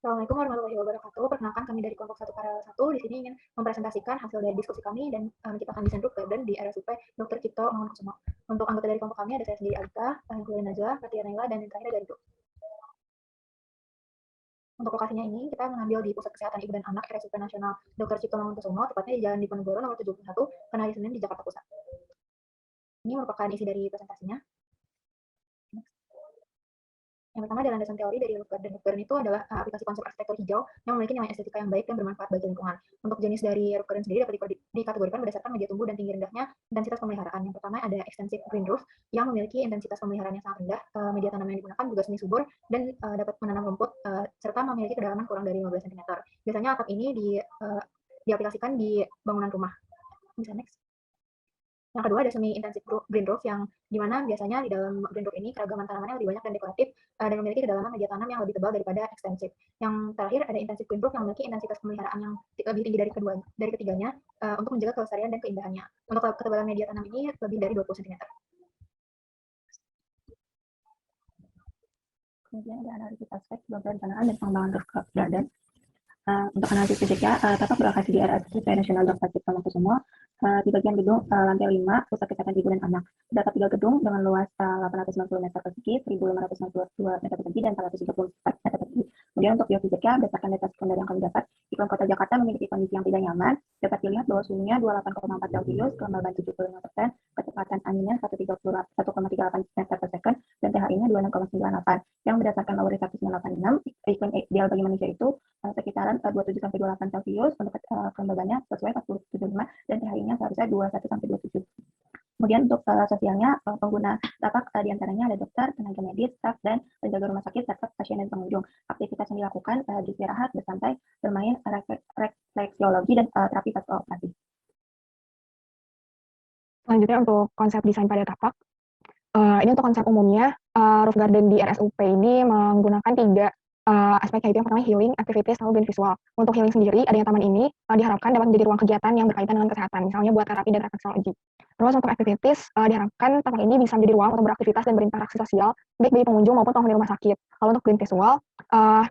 Assalamualaikum warahmatullahi wabarakatuh. Perkenalkan kami dari kelompok 1 Paralel 1 di sini ingin mempresentasikan hasil dari diskusi kami dan menciptakan desain roof garden di RSUP Dr. Cipto Mangunkusumo. Untuk anggota dari kelompok kami ada saya sendiri Alika, Kuliah Najwa, Fatia Naila, dan yang terakhir dari itu. Untuk lokasinya ini kita mengambil di Pusat Kesehatan Ibu dan Anak RSUP Nasional Dr. Cipto Mangunkusumo, tepatnya di Jalan Diponegoro nomor 71, Kenali Senin di Jakarta Pusat. Ini merupakan isi dari presentasinya. Yang pertama adalah landasan teori dari roof garden. Roof garden itu adalah aplikasi konsep arsitektur hijau yang memiliki nilai estetika yang baik dan bermanfaat bagi lingkungan. Untuk jenis dari roof garden sendiri dapat dikategorikan berdasarkan media tumbuh dan tinggi rendahnya intensitas pemeliharaan. Yang pertama ada extensive green roof yang memiliki intensitas pemeliharaan yang sangat rendah, media tanam yang digunakan juga semi subur dan dapat menanam rumput serta memiliki kedalaman kurang dari 15 cm. Biasanya atap ini diaplikasikan di bangunan rumah. Bisa next. Yang kedua ada semi intensif green roof yang dimana biasanya di dalam green roof ini keragaman tanamannya lebih banyak dan dekoratif dan memiliki kedalaman media tanam yang lebih tebal daripada ekstensif. Yang terakhir ada intensif green roof yang memiliki intensitas pemeliharaan yang lebih tinggi dari ketiganya untuk menjaga kelestarian dan keindahannya. Untuk ketebalan media tanam ini lebih dari 20 cm. Kemudian ada analisis aspek perencanaan dan pengembangan roof garden. Untuk analisis fisiknya, tapak berlokasi di RSUP Nasional Dr. Cipto Mangunkusumo di bagian gedung lantai 5 Pusat Kesehatan Ibu dan Anak. Terdapat 3 gedung dengan luas 890 meter persegi, 1.592 meter persegi, dan 434 meter persegi. Kemudian untuk biofisiknya, berdasarkan data sekunder yang kami dapat, iklim kota Jakarta memiliki kondisi yang tidak nyaman. Dapat dilihat bahwa suhunya 28,4 Celcius, kelembaban 75%, kecepatan anginnya 1,38 meter per second, dan THI-nya 26,98. Yang berdasarkan Lauri 1986, iklim ideal bagi manusia itu sekitaran 27-28 Celcius untuk kelembabannya sesuai 47,5 dan THI-nya seharusnya 21-27. Kemudian untuk sosialnya, pengguna tapak diantaranya ada dokter, tenaga medis, staf, dan penjaga rumah sakit, serta pasien dan pengunjung. Aktivitas yang dilakukan beristirahat, bersantai, bermain, refleksiologi, dan terapi pasca operasi. Selanjutnya untuk konsep desain pada tapak. Ini untuk konsep umumnya, roof garden di RSUP ini menggunakan 3 aspek, yaitu yang pertama healing, activities, lalu dan visual. Untuk healing sendiri, adanya taman ini diharapkan dapat menjadi ruang kegiatan yang berkaitan dengan kesehatan, misalnya buat terapi dan refleksologi. Terus untuk activities, diharapkan taman ini bisa menjadi ruang untuk beraktivitas dan berinteraksi sosial, baik bagi pengunjung maupun penghuni rumah sakit. Lalu untuk green visual,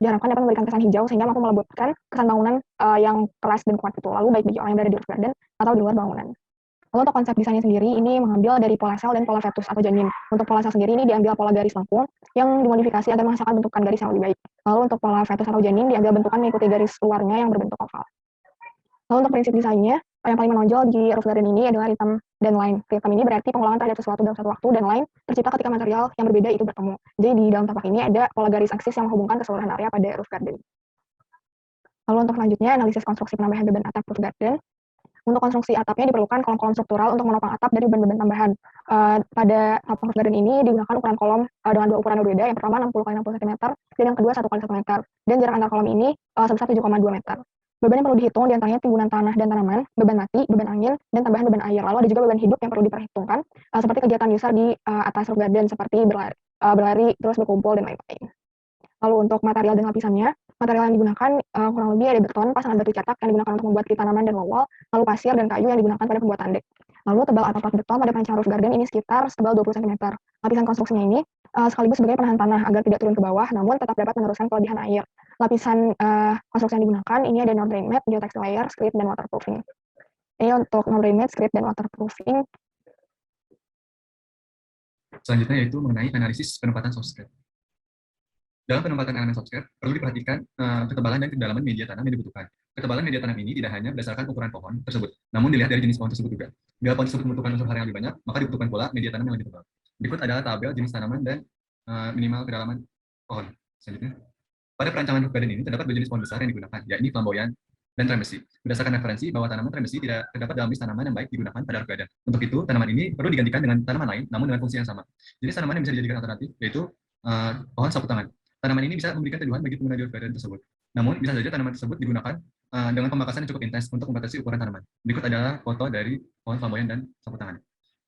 diharapkan dapat memberikan kesan hijau sehingga mampu melebutkan kesan bangunan yang keras dan kuat itu, lalu baik bagi orang yang berada di roof garden atau di luar bangunan. Lalu untuk konsep desainnya sendiri, ini mengambil dari pola sel dan pola fetus atau janin. Untuk pola sel sendiri ini diambil pola garis lengkung yang dimodifikasi agar menghasilkan bentukan garis yang lebih baik. Lalu untuk pola fetus atau janin diambil bentukan mengikuti garis luarnya yang berbentuk oval. Lalu untuk prinsip desainnya, yang paling menonjol di roof garden ini adalah rhythm dan line. Rhythm ini berarti pengulangan terhadap sesuatu dalam satu waktu, dan line tercipta ketika material yang berbeda itu bertemu. Jadi di dalam tapak ini ada pola garis aksis yang menghubungkan keseluruhan area pada roof garden. Lalu untuk selanjutnya, analisis konstruksi penambahan beban atap roof garden. Untuk konstruksi atapnya diperlukan kolom-kolom struktural untuk menopang atap dari beban-beban tambahan. Pada tapak roof garden ini digunakan ukuran kolom dengan 2 ukuran berbeda. Yang pertama 60 x 60 cm dan yang kedua 1 x 1 meter. Dan jarak antar kolom ini sebesar 7,2 meter. Beban yang perlu dihitung diantaranya timbunan tanah dan tanaman, beban mati, beban angin, dan tambahan beban air. Lalu ada juga beban hidup yang perlu diperhitungkan seperti kegiatan user di atas roof garden seperti berlari, terus berkumpul, dan lain-lain. Lalu untuk material dan lapisannya, material yang digunakan kurang lebih ada beton, pasangan batu cetak yang digunakan untuk membuat tanaman dan wall, lalu pasir dan kayu yang digunakan pada pembuatan dek. Lalu tebal atap plat beton pada panjang roof garden ini sekitar setebal 20 cm. Lapisan konstruksinya ini sekaligus sebagai penahan tanah agar tidak turun ke bawah, namun tetap dapat meneruskan kelebihan air. Lapisan konstruksi yang digunakan ini ada non-rain mat, geotextile layer, script, dan waterproofing. Ini untuk non-rain mat, script, dan waterproofing. Selanjutnya yaitu mengenai analisis penempatan softscape. Dalam penempatan elemen softscape, perlu diperhatikan ketebalan dan kedalaman media tanam yang dibutuhkan. Ketebalan media tanam ini tidak hanya berdasarkan ukuran pohon tersebut, namun dilihat dari jenis pohon tersebut juga. Bila pohon tersebut membutuhkan unsur hara yang lebih banyak, maka dibutuhkan pula media tanam yang lebih tebal. Berikut adalah tabel jenis tanaman dan minimal kedalaman pohon. Selanjutnya, pada perancangan roof garden ini terdapat 2 jenis pohon besar yang digunakan, yakni flamboyan dan trembesi. Berdasarkan referensi bahwa tanaman trembesi tidak terdapat dalam list tanaman yang baik digunakan pada roof garden. Untuk itu, tanaman ini perlu digantikan dengan tanaman lain, namun dengan fungsi yang sama. Jadi tanaman yang bisa dijadikan alternatif yaitu pohon sapu tangan. Tanaman ini bisa memberikan teduhan bagi pengguna di roof garden tersebut. Namun, bisa saja tanaman tersebut digunakan dengan pemangkasan yang cukup intens untuk membatasi ukuran tanaman. Berikut adalah foto dari pohon flamboyan dan sapu tangan.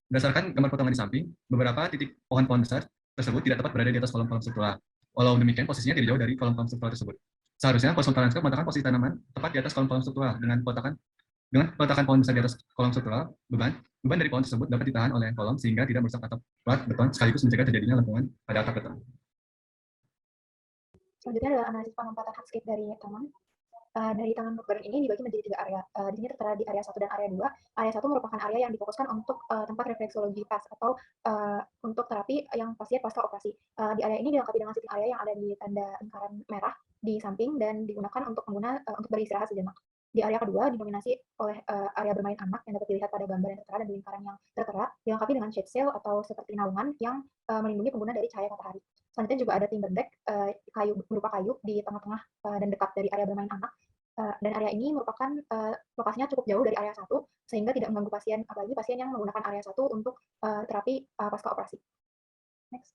Berdasarkan gambar potongan di samping, beberapa titik pohon-pohon besar tersebut tidak tepat berada di atas kolom-kolom struktural. Walau demikian, posisinya tidak jauh dari kolom-kolom struktural tersebut. Seharusnya konsultan landscape meletakkan posisi tanaman tepat di atas kolom-kolom struktural dengan peletakan pohon besar di atas kolom struktural. Beban dari pohon tersebut dapat ditahan oleh kolom sehingga tidak merusak atap plat beton sekaligus mencegah terjadinya lengkungan pada atap beton. Selanjutnya adalah analisis penempatan hardscape dari taman. Dari taman roof garden ini dibagi menjadi 3 area. Di sini tertera di area 1 dan area 2. Area 1 merupakan area yang difokuskan untuk tempat refleksologi PAS atau untuk terapi yang pasien pasca operasi. Di area ini dilengkapi dengan sitting area yang ada di tanda lingkaran merah di samping dan digunakan untuk pengguna untuk beristirahat sejenak. Di area kedua didominasi oleh area bermain anak yang dapat dilihat pada gambar yang tertera dan di lingkaran yang tertera, dilengkapi dengan shade sail atau seperti naungan yang melindungi pengguna dari cahaya matahari. Selanjutnya juga ada timber deck, kayu berupa kayu di tengah-tengah dan dekat dari area bermain anak. Dan area ini merupakan lokasinya cukup jauh dari area 1 sehingga tidak mengganggu pasien, apalagi pasien yang menggunakan area 1 untuk terapi pasca operasi. Next.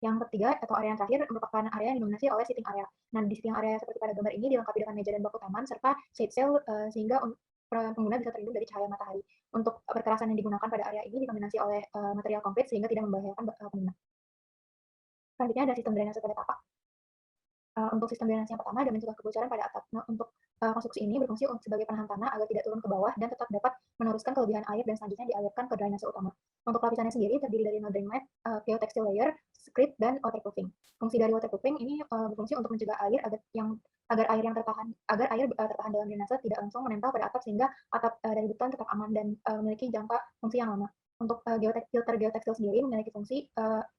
Yang ketiga atau area yang terakhir merupakan area yang didominasi oleh sitting area. Nah, di sitting area seperti pada gambar ini dilengkapi dengan meja dan bangku taman serta shade sail sehingga pengguna bisa terlindung dari cahaya matahari. Untuk perkerasan yang digunakan pada area ini didominasi oleh material konkrit sehingga tidak membahayakan pengguna. Selanjutnya ada sistem drainase pada tapak. Untuk sistem drainase yang pertama ada mencegah kebocoran pada atap. Nah, untuk konstruksi ini berfungsi sebagai penahan tanah agar tidak turun ke bawah dan tetap dapat meneruskan kelebihan air dan selanjutnya dialirkan ke drainase utama. Untuk lapisannya sendiri terdiri dari no drain mat, geotextile layer, script, dan waterproofing. Fungsi dari waterproofing ini berfungsi untuk mencegah air agar air tertahan dalam drainase tidak langsung menempel pada atap sehingga atap dari beton tetap aman dan memiliki jangka fungsi yang lama. Untuk filter geotextile sendiri memiliki fungsi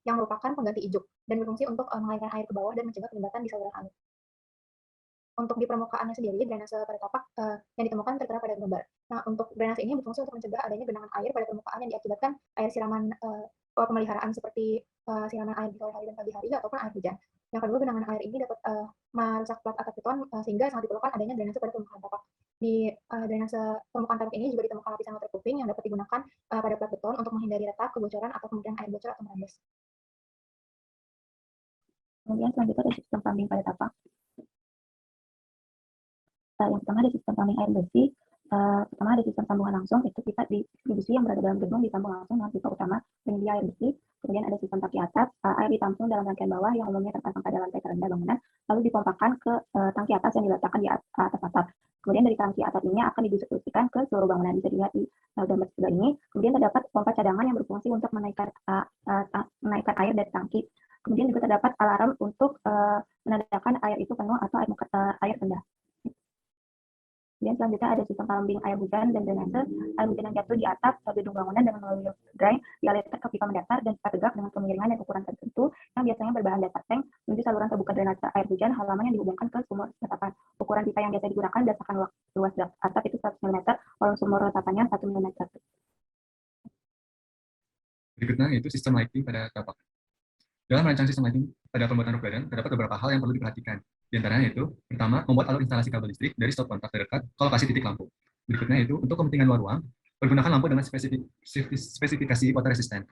yang merupakan pengganti ijuk dan berfungsi untuk mengalirkan air ke bawah dan mencegah pelembatan di saluran air. Untuk di permukaannya sendiri, drainase pada tapak yang ditemukan tertera pada gambar. Nah, untuk drainase ini berfungsi untuk mencegah adanya genangan air pada permukaan yang diakibatkan air siraman pemeliharaan seperti siraman air di sore hari dan pagi hari ataupun air hujan. Yang kedua, genangan air ini dapat merusak plat atap beton sehingga sangat diperlukan adanya drainase pada permukaan tapak. Di drainase permukaan tapak ini juga ditemukan lapisan waterproofing yang dapat digunakan pada plat beton untuk menghindari retak, kebocoran, atau kemudian air bocor atau merembes. Kemudian selanjutnya ada sistem plumbing pada tapak. Yang pertama ada sistem plumbing air bersih. Pertama ada sistem sambungan langsung, itu pipa distribusi yang berada dalam gedung disambung langsung dengan pipa utama penyedia air bersih. Kemudian ada sistem tangki atap, air ditampung dalam rangkaian bawah yang umumnya terpasang pada lantai terendah bangunan, lalu dipompakan ke tangki atas yang diletakkan di atas atap. Kemudian dari tangki atap ini akan didistribusikan ke seluruh bangunan, bisa dilihat di gambar sebelah ini. Kemudian terdapat pompa cadangan yang berfungsi untuk menaikkan air dari tangki. Kemudian juga terdapat alarm untuk menandakan air itu penuh atau air rendah. Kemudian selanjutnya ada sistem plumbing air hujan dan drainase. Air hujan yang jatuh di atap gedung bangunan dengan melalui drain dialirkan ke pipa mendatar dan pipa tegak dengan kemiringan dan ukuran tertentu yang biasanya berbahan dasar tank menuju saluran terbuka drainase air hujan halaman yang dihubungkan ke sumur retapan. Ukuran pipa yang biasa digunakan berdasarkan luas atap itu 100 mm, volume sumur retapannya 1 mm. Berikutnya yaitu sistem lighting pada tapak. Dalam merancang sistem lighting pada pembuatan roof garden, terdapat beberapa hal yang perlu diperhatikan. Di antaranya yaitu, pertama, membuat alur instalasi kabel listrik dari stop kontak terdekat ke lokasi titik lampu. Berikutnya yaitu, untuk kepentingan luar ruang, pergunakan lampu dengan spesifikasi water resistant.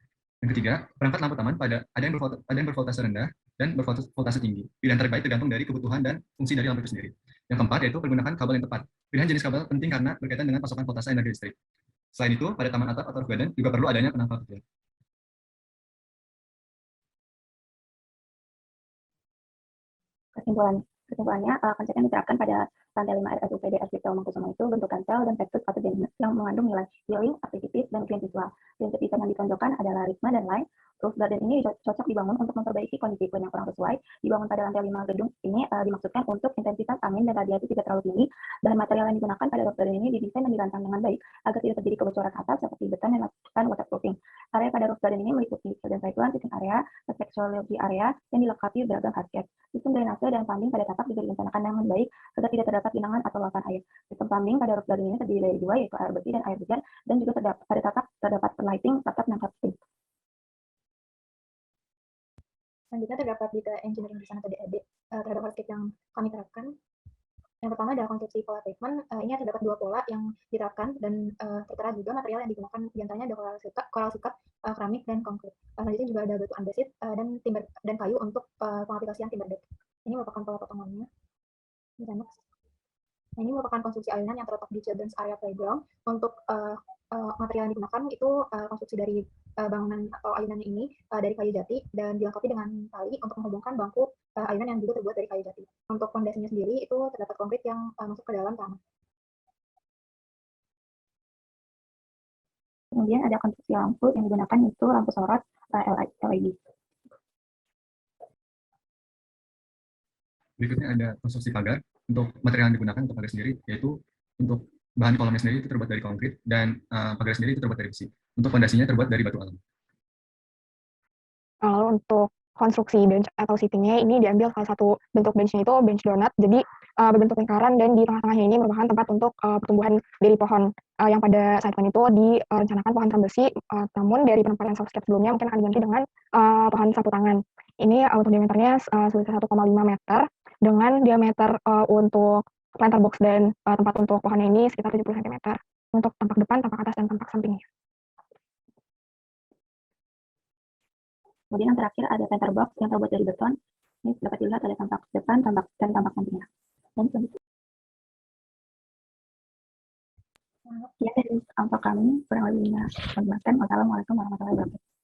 Yang ketiga, perangkat lampu taman ada yang bervoltase rendah dan bervoltase tinggi. Pilihan terbaik tergantung dari kebutuhan dan fungsi dari lampu itu sendiri. Yang keempat yaitu pergunakan kabel yang tepat. Pilihan jenis kabel penting karena berkaitan dengan pasokan voltase energi listrik. Selain itu, pada taman atap atau roof garden juga perlu adanya penangkal kecil. Kesimpulannya, konsep yang diterapkan pada lantai 5 RSUPD RSUP Mangkusumo itu bentuk kansel dan vektus atau jenis yang mengandung nilai healing, aktivitis, dan clean visual. Prinsip desain yang ditonjolkan adalah ritme dan line. Roof garden ini cocok dibangun untuk memperbaiki kondisi iklim yang kurang sesuai. Dibangun pada lantai 5 gedung ini dimaksudkan untuk intensitas angin dan radiasi tidak terlalu tinggi. Bahan material yang digunakan pada roof garden ini didesain dan dirancang dengan baik agar tidak terjadi kebocoran atap seperti beton dan lakukan waterproofing. Area pada roof garden ini meliputi dan satuan sitting area, reflexology area, yang dilengkapi beragam hardscape. Sistem drainase dan plumbing pada tapak juga direncanakan dengan baik agar tidak terdapat genangan atau luapan air. Sistem plumbing pada roof garden ini terdiri dari dua, yaitu air bersih dan air hujan, dan juga pada tapak terdapat lighting serta penangkap listrik. Selanjutnya terdapat detail engineering design atau DED terhadap hardscape yang kami terapkan. Yang pertama adalah konstruksi pola pavement. Ini terdapat dua pola yang diterapkan dan tertera juga material yang digunakan, diantaranya ada coral sikat, keramik, dan konkrit. Selanjutnya juga ada batu andesit dan kayu untuk pengaplikasian timber deck. Ini merupakan pola potongannya. Nah, ini merupakan konstruksi ayunan yang terletak di Children's Area Playground. Untuk material yang digunakan itu konstruksi dari bangunan atau ayunan ini dari kayu jati dan dilengkapi dengan tali untuk menghubungkan bangku ayunan yang juga terbuat dari kayu jati. Untuk fondasinya sendiri itu terdapat konkrit yang masuk ke dalam tanah. Kemudian ada konstruksi lampu yang digunakan itu lampu sorot LED. Berikutnya ada konstruksi pagar. Untuk material yang digunakan untuk pagar sendiri, yaitu untuk bahan kolomnya sendiri itu terbuat dari konkrit, dan pagar sendiri itu terbuat dari besi. Untuk fondasinya terbuat dari batu alam. Lalu untuk konstruksi bench atau seating-nya ini diambil salah satu bentuk bench-nya itu bench donut, jadi berbentuk lingkaran, dan di tengah-tengahnya ini merupakan tempat untuk pertumbuhan dari pohon yang pada saat itu direncanakan pohon trambesi, namun dari penempatan soundscape sebelumnya mungkin akan diganti dengan pohon sapu tangan. Ini untuk diameternya sebesar 1,5 meter dengan diameter untuk planter box dan tempat untuk pohonnya ini sekitar 70 cm untuk tampak depan, tampak atas, dan tampak sampingnya. Kemudian yang terakhir ada planter box yang terbuat dari beton. Ini dapat dilihat ada tampak depan, tampak sampingnya. Dan selanjutnya. Ya, dari kelompok kami kurang lebihnya. Wassalamualaikum warahmatullahi wabarakatuh.